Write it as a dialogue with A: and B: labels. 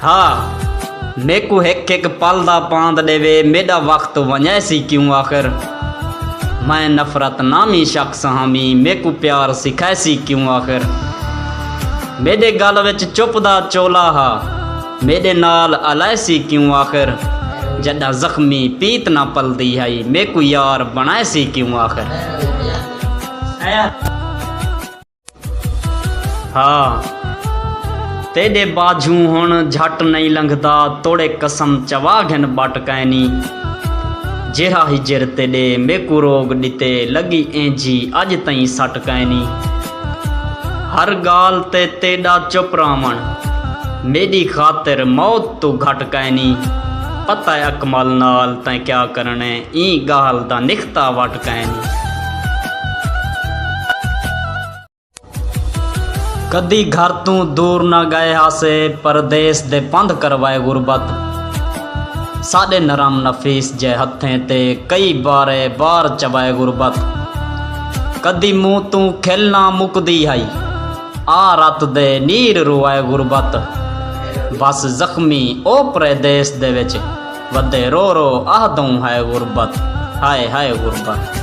A: हाँ मेकू हिक हिक पल दा पांद देवे मेरा वक्त वञैसी क्यों आखिर। मैं नफरत नामी शख्स हामी मेकू प्यार सिखैसी क्यों आखिर। मेरे गल विच चुप दा चोला हा मेरे नाल अलैसी क्यों आखिर। जदा जख्मी पीत ना पलदी है मेकू यार बनाएसी क्यों आखिर। हाँ तेरे बाजू हुण झट नहीं लंघदा तोड़े कसम चवा घिन बट कैनी। जेड़ा हिजर तेरे मेकू रोग दिते लगी ऐंजी अज तई सट कैनी। हर गाल ते तेड़ा चुप रावण मेरी खातिर मौत तू घट कैनी। पता है अकमल नाल तैं क्या करने ई गाल दा निखता वट कैनी। कदी घर तू दूर न गए हासे परदेस दे पंध करवाए गुरबत। साडे नरम नफीस जे हथें ते कई बारे बार चवाए गुरबत। कदी मुँह तू खिलना मुकदी है आ रत दे नीर रुआए गुरबत। बस जख्मी ओ प्रदेश दे विच वदे रो रो आहदों है गुरबत। हाय हाय गुरबत।